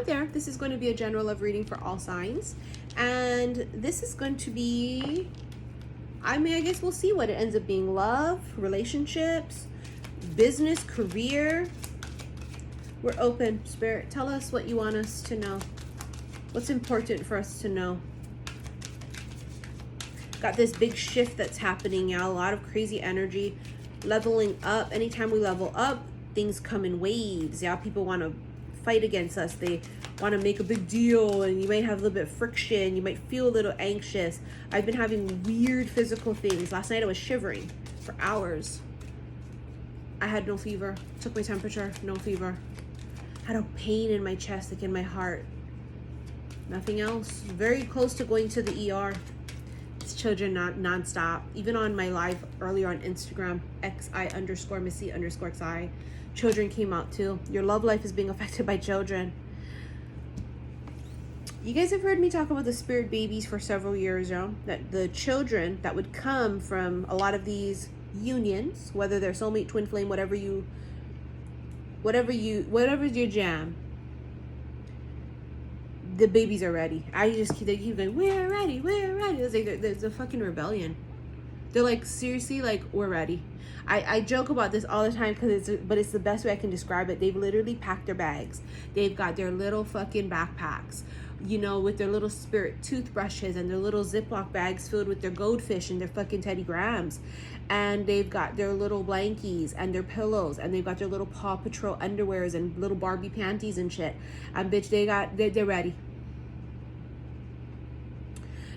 Hi there, this is going to be a general love reading for all signs, and this is going to be, I guess we'll see what it ends up being. Love, relationships, business, career. We're open. Spirit, tell us what you want us to know. What's important for us to know? Got this big shift that's happening, y'all. A lot of crazy energy. Leveling up. Anytime we level up, things come in waves. Yeah, people want to fight against us. They want to make a big deal, and you might have a little bit of friction. You might feel a little anxious. I've been having weird physical things. Last night I was shivering for hours. I had no fever. Took my temperature, no fever. Had a pain in my chest, like in my heart. Nothing else. Very close to going to the ER. It's children non-stop. Even on my live earlier on Instagram, xi_missy_xi, children came out too. Your love life is being affected by children. You guys have heard me talk about the spirit babies for several years, now. That the children that would come from a lot of these unions, whether they're soulmate, twin flame, whatever's your jam, the babies are ready. They keep going, we're ready. It's like there's a fucking rebellion. They're like, seriously, like, we're ready. I joke about this all the time but it's the best way I can describe it. They've literally packed their bags. They've got their little fucking backpacks, you know, with their little spirit toothbrushes and their little Ziploc bags filled with their goldfish and their fucking Teddy Grahams. And they've got their little blankies and their pillows, and they've got their little Paw Patrol underwears and little Barbie panties and shit. And bitch, they're ready.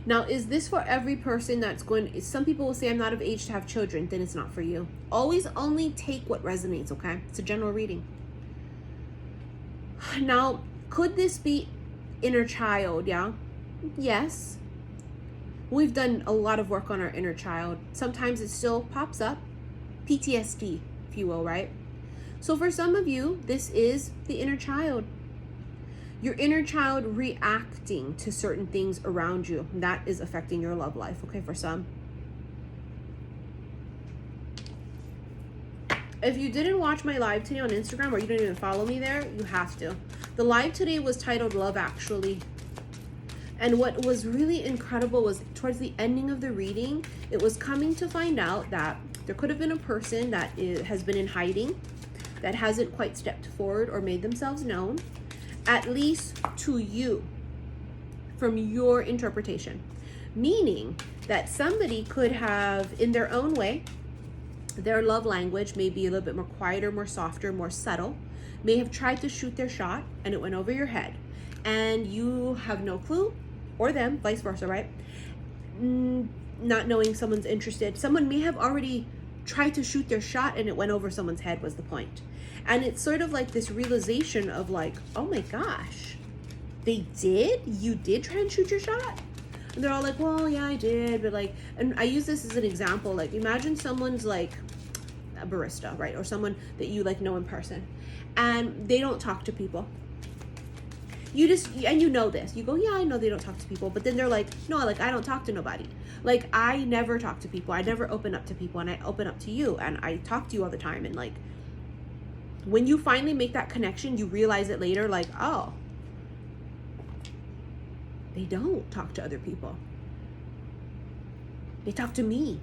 Now, is this for every person that's going? Some people will say, I'm not of age to have children. Then it's not for you. Always only take what resonates, okay? It's a general reading. Now, could this be inner child? Yeah. Yes. We've done a lot of work on our inner child. Sometimes it still pops up. PTSD, if you will, right? So for some of you, this is the inner child. Your inner child reacting to certain things around you. That is affecting your love life, okay, for some. If you didn't watch my live today on Instagram, or you didn't even follow me there, you have to. The live today was titled Love Actually. And what was really incredible was towards the ending of the reading, it was coming to find out that there could have been a person that has been in hiding, that hasn't quite stepped forward or made themselves known, at least to you, from your interpretation. Meaning that somebody could have, in their own way, their love language may be a little bit more quieter, more softer, more subtle, may have tried to shoot their shot and it went over your head. And you have no clue, or them, vice versa, right? Not knowing someone's interested. Someone may have already tried to shoot their shot and it went over someone's head was the point. And it's sort of like this realization of like, oh my gosh, you did try and shoot your shot? And they're all like, well, yeah, I did. But like, and I use this as an example, like imagine someone's like a barista, right? Or someone that you like know in person, and they don't talk to people. And you know this, you go, yeah, I know they don't talk to people, but then they're like, no, like I don't talk to nobody. Like I never talk to people. I never open up to people, and I open up to you, and I talk to you all the time. And like, when you finally make that connection, you realize it later, like, oh, they don't talk to other people. They talk to me.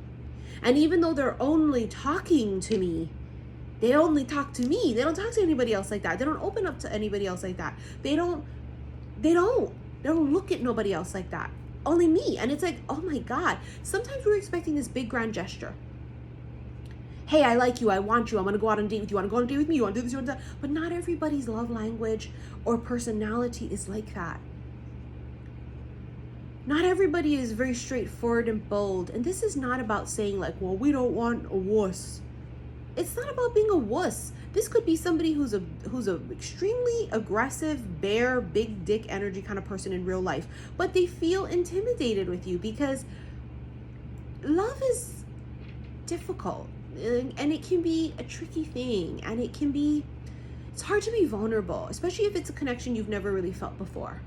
And even though they're only talking to me, they only talk to me. They don't talk to anybody else like that. They don't open up to anybody else like that. They don't look at nobody else like that. Only me. And it's like, oh my God. Sometimes we're expecting this big grand gesture. Hey, I like you, I want you, I'm gonna go out on a date with you, want to go on a date with me, you want to do this, you want to do that. But not everybody's love language or personality is like that. Not everybody is very straightforward and bold. And this is not about saying like, well, we don't want a wuss. It's not about being a wuss. This could be somebody who's a extremely aggressive, bear, big dick energy kind of person in real life. But they feel intimidated with you because love is difficult. And it can be a tricky thing, and it's hard to be vulnerable, especially if it's a connection you've never really felt before.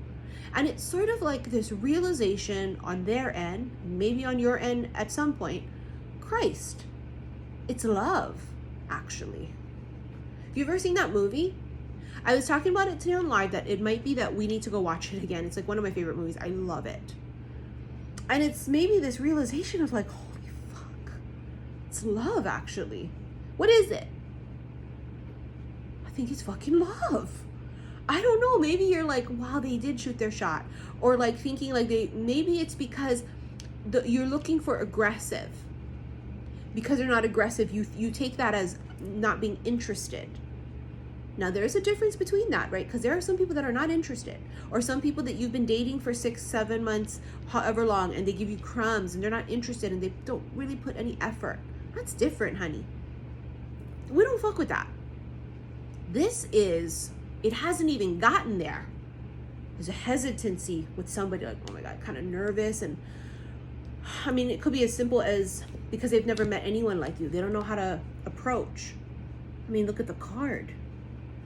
And it's sort of like this realization on their end, maybe on your end at some point, Christ, it's love, actually. Have you ever seen that movie? I was talking about it today on live that it might be that we need to go watch it again. It's like one of my favorite movies. I love it. And it's maybe this realization of like, holy fuck, it's love actually. What is it? I think it's fucking love. I don't know. Maybe you're like, wow, they did shoot their shot. Or like thinking like maybe it's because you're looking for aggressive. Because they're not aggressive, you take that as not being interested. Now there's a difference between that, right? Because there are some people that are not interested, or some people that you've been dating for 6-7 months, however long, and they give you crumbs and they're not interested and they don't really put any effort. That's different, honey. We don't fuck with that. This is, it hasn't even gotten there. There's a hesitancy with somebody like, oh my God, kind of nervous. And I mean, it could be as simple as because they've never met anyone like you. They don't know how to approach. I mean, look at the card.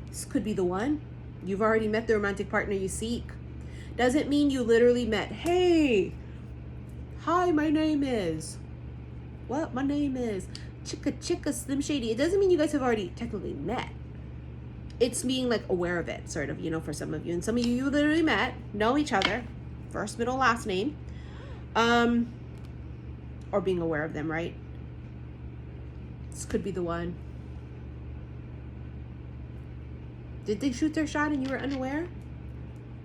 This could be the one. You've already met the romantic partner you seek. Doesn't mean you literally met, hey, hi, my name is, what? My name is Chicka Slim Shady. It doesn't mean you guys have already technically met. It's being like aware of it, sort of, you know, for some of you. And some of you literally met, know each other, first, middle, last name. Or being aware of them, right? This could be the one. Did they shoot their shot and you were unaware?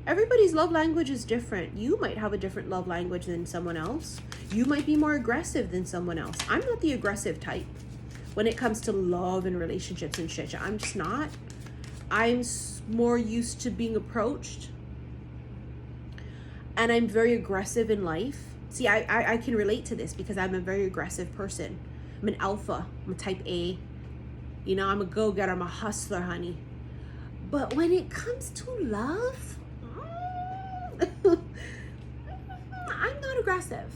Everybody's love language is different. You might have a different love language than someone else. You might be more aggressive than someone else. I'm not the aggressive type when it comes to love and relationships and shit. I'm just not. I'm more used to being approached. And I'm very aggressive in life. See, I can relate to this because I'm a very aggressive person. I'm an alpha. I'm a type A. You know, I'm a go-getter. I'm a hustler, honey. But when it comes to love, I'm not aggressive.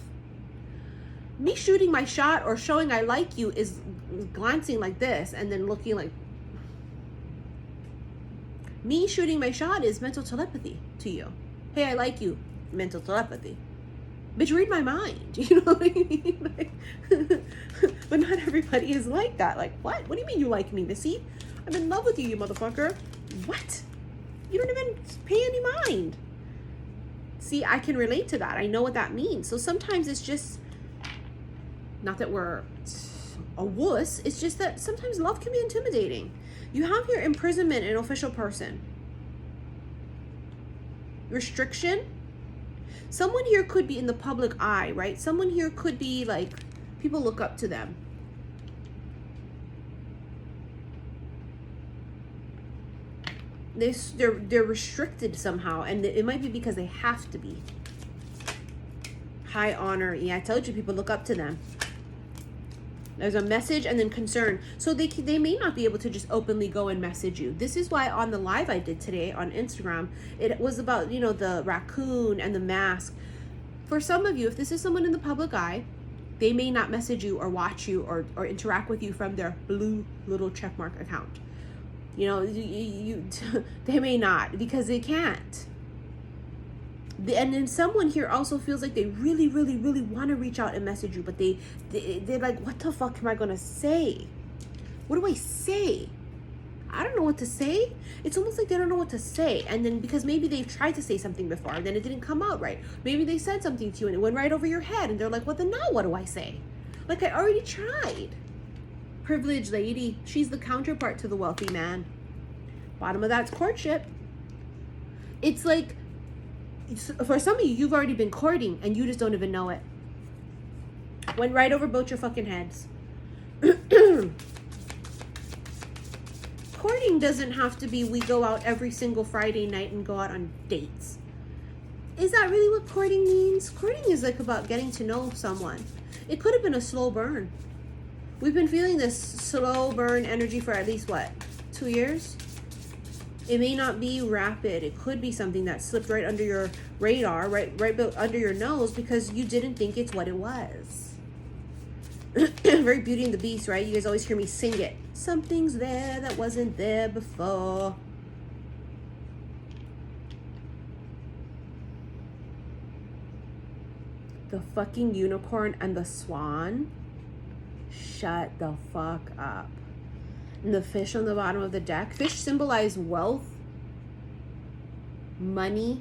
Me shooting my shot or showing I like you is glancing like this and then looking like... Me shooting my shot is mental telepathy to you. Hey, I like you. Mental telepathy. Bitch, read my mind. You know what I mean? Like, but not everybody is like that. Like, what? What do you mean you like me, Missy? I'm in love with you, you motherfucker. What? You don't even pay any mind. See, I can relate to that. I know what that means. So sometimes it's just, not that we're a wuss, it's just that sometimes love can be intimidating. You have your imprisonment in official person. Restriction. Someone here could be in the public eye, right? Someone here could be like, people look up to them. They're restricted somehow, and it might be because they have to be. High honor. Yeah, I told you, people look up to them. There's a message and then concern. So they may not be able to just openly go and message you. This is why on the live I did today on Instagram, it was about, you know, the raccoon and the mask. For some of you, if this is someone in the public eye, they may not message you or watch you or interact with you from their blue little checkmark account. You know, they may not because they can't. And then someone here also feels like they really, really, really want to reach out and message you, but they're like, what the fuck am I going to say? What do I say? I don't know what to say. It's almost like they don't know what to say. And then because maybe they've tried to say something before and then it didn't come out right. Maybe they said something to you and it went right over your head and they're like, well, then now what do I say? Like, I already tried. Privileged lady. She's the counterpart to the wealthy man. Bottom of that's courtship. It's like, for some of you, you've already been courting and you just don't even know it. Went right over both your fucking heads. Courting doesn't have to be we go out every single Friday night and go out on dates. Is that really what courting means? Courting is like about getting to know someone. It could have been a slow burn. We've been feeling this slow burn energy for at least, what, 2 years? It may not be rapid. It could be something that slipped right under your radar, right under your nose because you didn't think it's what it was. Very Beauty and the Beast, right? You guys always hear me sing it. Something's there that wasn't there before. The fucking unicorn and the swan. Shut the fuck up. And the fish on the bottom of the deck. Fish symbolize wealth, money.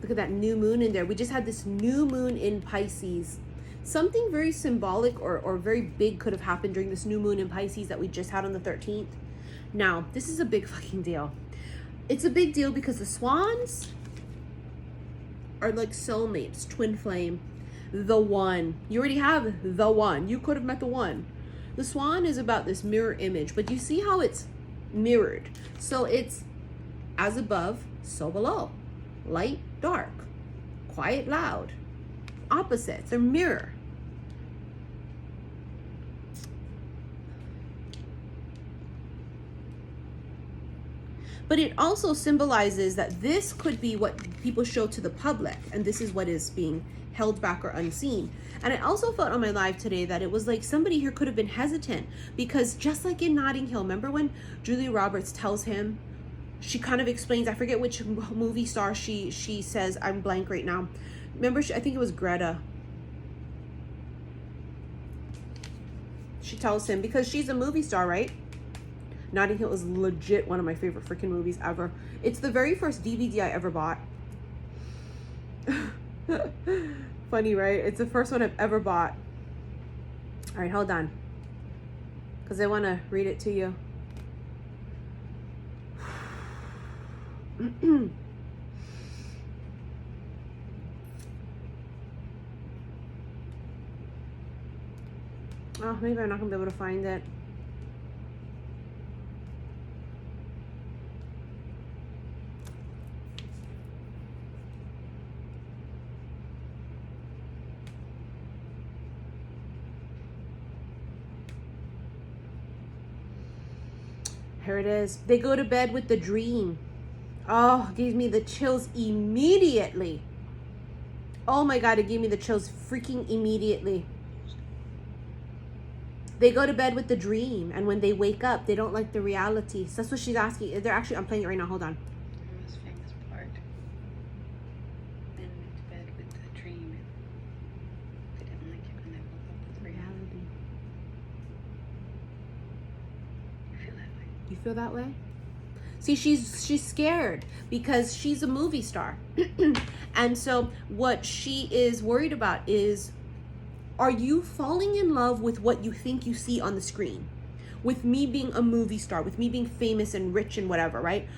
Look at that new moon in there. We just had this new moon in Pisces. Something very symbolic or very big could have happened during this new moon in Pisces that we just had on the 13th. Now, this is a big fucking deal. It's a big deal because the swans are like soulmates, twin flame, the one. You already have the one. You could have met the one. The swan is about this mirror image, but you see how it's mirrored. So it's as above, so below. Light, dark, quiet, loud. Opposites, they're mirror. But it also symbolizes that this could be what people show to the public, and this is what is being held back or unseen. And I also felt on my live today that it was like somebody here could have been hesitant, because just like in Notting Hill, remember when Julia Roberts tells him, she kind of explains, I forget which movie star she says, I'm blank right now. Remember, I think it was Greta. She tells him, because she's a movie star, right? Notting Hill is legit one of my favorite freaking movies ever. It's the very first DVD I ever bought. Funny, right? It's the first one I've ever bought. All right, hold on. Because I want to read it to you. Oh, maybe I'm not going to be able to find it. Here it is. They go to bed with the dream. Oh, gave me the chills immediately. Oh my God, it gave me the chills freaking immediately. They go to bed with the dream, and when they wake up, they don't like the reality. So that's what she's asking. They're actually, I'm playing it right now. Hold on. The most famous part. Then went to bed with the dream. They didn't like it when they woke up with reality. You feel that way? You feel that way? See, she's scared because she's a movie star. And so what she is worried about is, are you falling in love with what you think you see on the screen? With me being a movie star, with me being famous and rich and whatever, right?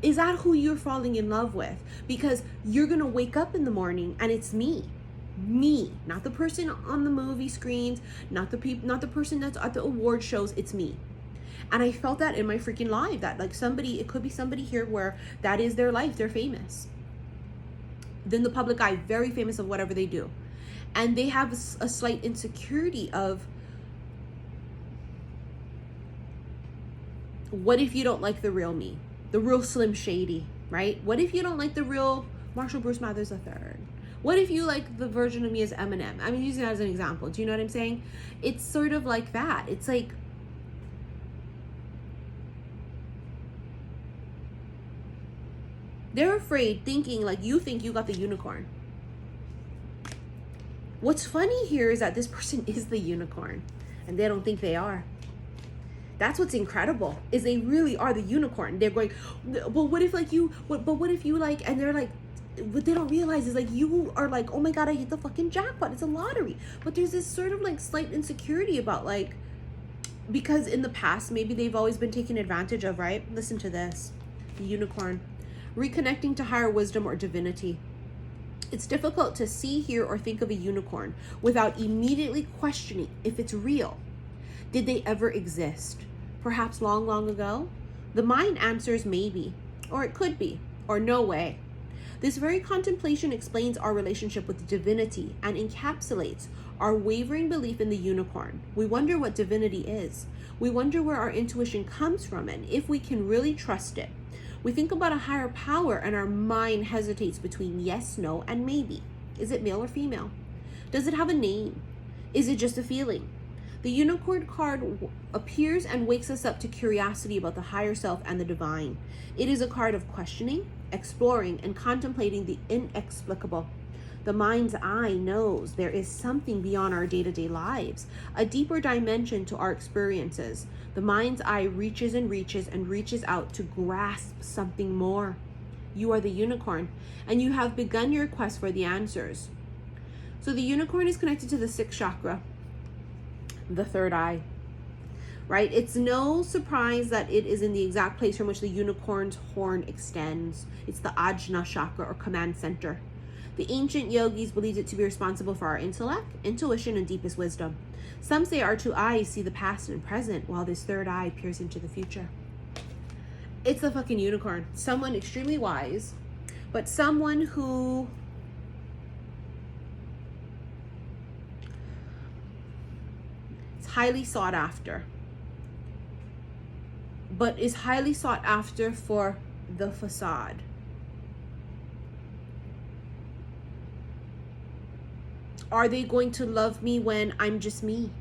Is that who you're falling in love with? Because you're gonna wake up in the morning and it's me. Me, not the person on the movie screens, not the person that's at the award shows, it's me. And I felt that in my freaking life, that like somebody, it could be somebody here where that is their life, they're famous. Then the public eye, very famous of whatever they do. And they have a slight insecurity of, what if you don't like the real me? The real Slim Shady, right? What if you don't like the real Marshall Bruce Mathers III? What if you like the version of me as Eminem? I'm using that as an example. Do you know what I'm saying? It's sort of like that. It's like, they're afraid, thinking like you think you got the unicorn. What's funny here is that this person is the unicorn and they don't think they are. That's what's incredible, is they really are the unicorn. They're going, but what if like you, but what if you like, and they're like, what they don't realize is like, you are like, oh my God, I hit the fucking jackpot. It's a lottery. But there's this sort of like slight insecurity about like, because in the past, maybe they've always been taken advantage of, right? Listen to this, the unicorn. Reconnecting to higher wisdom or divinity. It's difficult to see, hear, or think of a unicorn without immediately questioning if it's real. Did they ever exist? Perhaps long, long ago? The mind answers maybe, or it could be, or no way. This very contemplation explains our relationship with divinity and encapsulates our wavering belief in the unicorn. We wonder what divinity is. We wonder where our intuition comes from and if we can really trust it. We think about a higher power and our mind hesitates between yes, no, and maybe. Is it male or female? Does it have a name? Is it just a feeling? The unicorn card appears and wakes us up to curiosity about the higher self and the divine. It is a card of questioning, exploring, and contemplating the inexplicable. The mind's eye knows there is something beyond our day-to-day lives, a deeper dimension to our experiences. The mind's eye reaches and reaches and reaches out to grasp something more. You are the unicorn, and you have begun your quest for the answers. So the unicorn is connected to the 6th chakra, the 3rd eye, right? It's no surprise that it is in the exact place from which the unicorn's horn extends. It's the Ajna chakra, or command center. The ancient yogis believed it to be responsible for our intellect, intuition, and deepest wisdom. Some say our 2 eyes see the past and present, while this 3rd eye peers into the future. It's the fucking unicorn. Someone extremely wise, but someone who is highly sought after, but is highly sought after for the facade. Are they going to love me when I'm just me?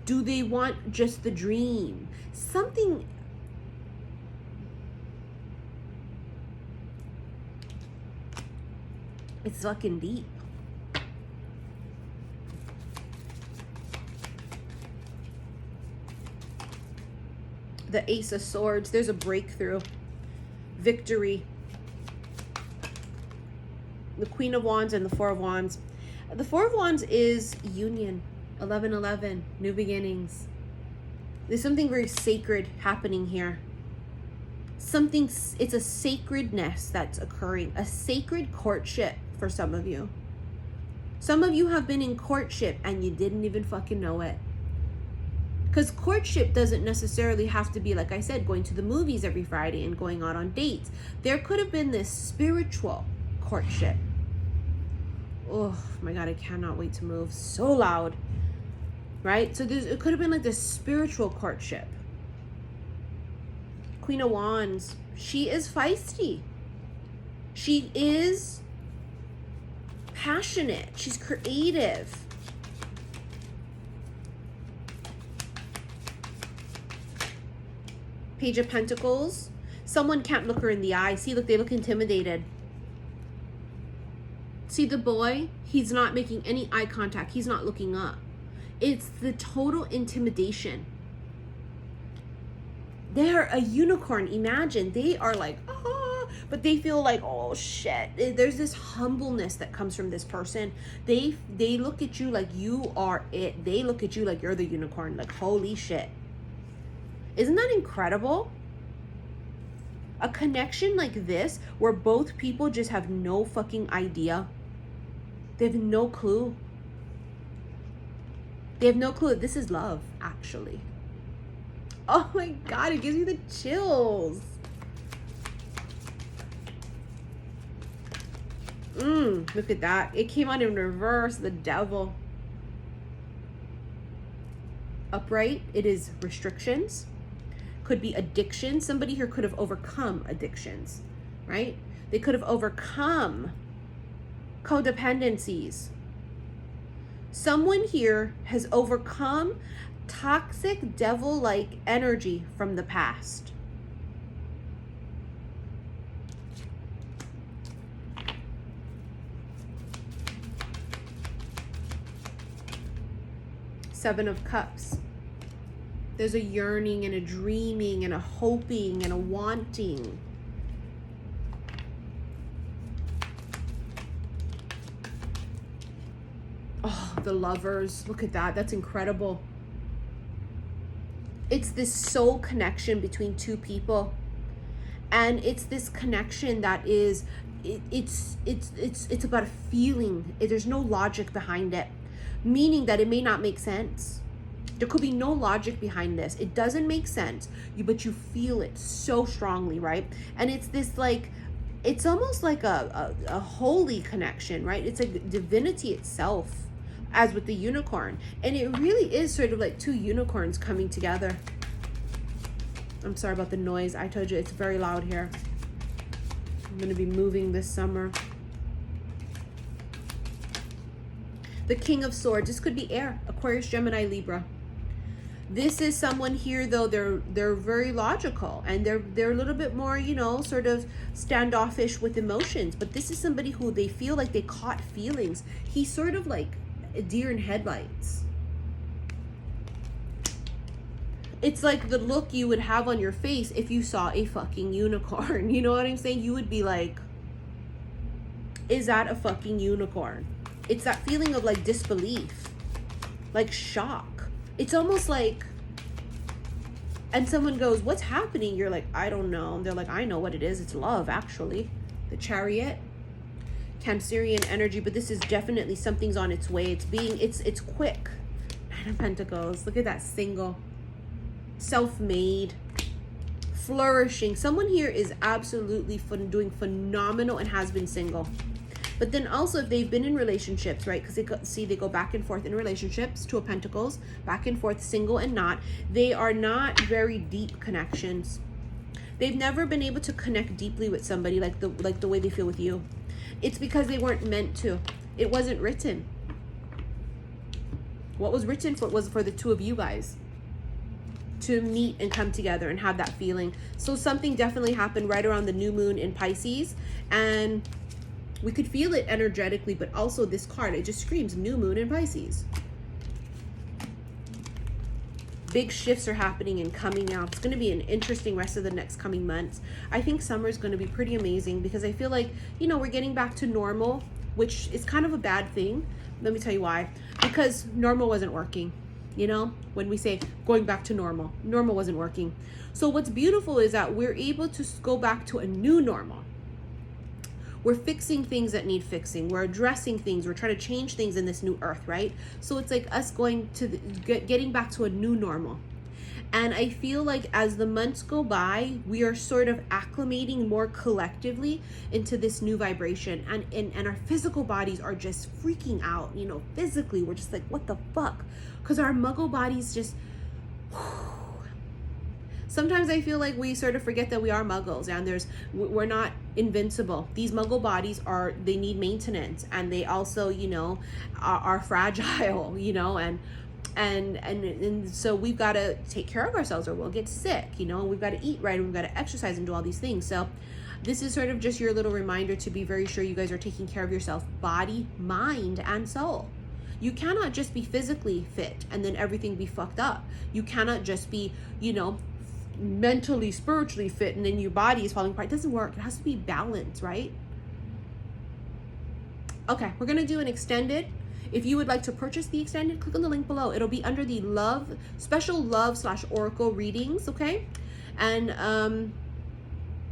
Do they want just the dream? Something. It's fucking deep. The Ace of Swords, there's a breakthrough, victory. The Queen of Wands and the 4 of Wands. The 4 of Wands is union, 11-11, new beginnings. There's something very sacred happening here. Something, it's a sacredness that's occurring, a sacred courtship for some of you. Some of you have been in courtship and you didn't even fucking know it. Because courtship doesn't necessarily have to be, like I said, going to the movies every Friday and going out on dates. There could have been this spiritual courtship. Oh my God, I cannot wait to move. So loud, right? So it could have been like this spiritual courtship. Queen of Wands, she is feisty. She is passionate. She's creative. Page of Pentacles, someone can't look her in the eye. See, look, they look intimidated. See the boy? He's not making any eye contact. He's not looking up. It's the total intimidation. They're a unicorn. Imagine. They are like, ah, but they feel like, oh shit. There's this humbleness that comes from this person. They look at you like you are it. They look at you like you're the unicorn. Like, holy shit. Isn't that incredible? A connection like this, where both people just have no fucking idea. They have no clue. They have no clue that this is love, actually. Oh my God, it gives me the chills. Look at that. It came out in reverse, the devil. Upright, it is restrictions. Could be addiction. Somebody here could have overcome addictions, right? They could have overcome codependencies. Someone here has overcome toxic devil-like energy from the past. Seven of Cups. There's a yearning and a dreaming and a hoping and a wanting. Oh, the Lovers. Look at that. That's incredible. It's this soul connection between two people. And it's this connection that is, it's about a feeling. There's no logic behind it. Meaning that it may not make sense. There could be no logic behind this. It doesn't make sense, but you feel it so strongly, right? And it's this like, it's almost like a holy connection, right? It's like divinity itself, as with the unicorn. And it really is sort of like two unicorns coming together. I'm sorry about the noise. I told you it's very loud here. I'm going to be moving this summer. The King of Swords. This could be air. Aquarius, Gemini, Libra. This is someone here, though, they're very logical, and they're a little bit more, you know, sort of standoffish with emotions. But this is somebody who they feel like they caught feelings. He's sort of like a deer in headlights. It's like the look you would have on your face if you saw a fucking unicorn. You know what I'm saying? You would be like, is that a fucking unicorn? It's that feeling of like disbelief, like shock. It's almost like, and someone goes, what's happening? You're like, I don't know. And they're like, I know what it is. It's love, actually. The Chariot, Cancerian energy, but this is definitely something's on its way. It's quick. Nine of Pentacles. Look at that single. Self-made. Flourishing. Someone here is absolutely doing phenomenal and has been single. But then also if they've been in relationships, right? Because they go back and forth in relationships, Two of Pentacles, back and forth, single and not. They are not very deep connections. They've never been able to connect deeply with somebody like the way they feel with you. It's because they weren't meant to. It wasn't written. What was written for was for the two of you guys to meet and come together and have that feeling. So something definitely happened right around the new moon in Pisces, and we could feel it energetically, but also this card, it just screams new moon in Pisces. Big shifts are happening and coming out. It's going to be an interesting rest of the next coming months. I think summer is going to be pretty amazing because I feel like, you know, we're getting back to normal, which is kind of a bad thing. Let me tell you why. Because normal wasn't working. You know, when we say going back to normal, normal wasn't working. So what's beautiful is that we're able to go back to a new normal. We're fixing things that need fixing. We're addressing things. We're trying to change things in this new earth, right? So it's like us going to getting back to a new normal. And I feel like as the months go by, we are sort of acclimating more collectively into this new vibration. And our physical bodies are just freaking out, you know, physically. We're just like, what the fuck? Because our muggle bodies just... Sometimes I feel like we sort of forget that we are muggles and we're not invincible. These muggle bodies they need maintenance, and they also, you know, are fragile, you know, and so we've got to take care of ourselves or we'll get sick, you know, and we've got to eat right and we've got to exercise and do all these things. So this is sort of just your little reminder to be very sure you guys are taking care of yourself, body, mind, and soul. You cannot just be physically fit and then everything be fucked up. You cannot just be, you know, mentally, spiritually fit and then your body is falling apart. It doesn't work. It has to be balanced, right? Okay, we're gonna do an extended. If you would like to purchase the extended, click on the link below. It'll be under the special love/oracle readings, okay? And I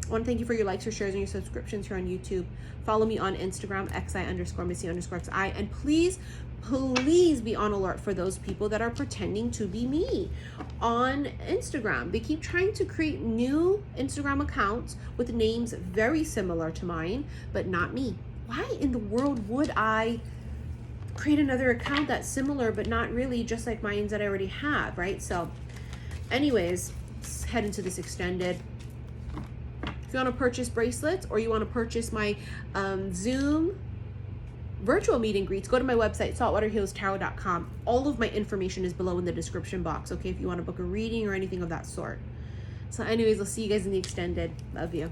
want to thank you for your likes, your shares, and your subscriptions here on YouTube. Follow me on Instagram, xi_missy_xi, and please be on alert for those people that are pretending to be me on Instagram. They keep trying to create new Instagram accounts with names very similar to mine, but not me. Why in the world would I create another account that's similar but not really just like mine that I already have, right? So anyways, let's head into this extended. If you want to purchase bracelets or you want to purchase my Zoom virtual meet and greets, go to my website, saltwaterhealstarot.com. All of my information is below in the description box, okay, if you want to book a reading or anything of that sort. So anyways, I'll see you guys in the extended. Love you.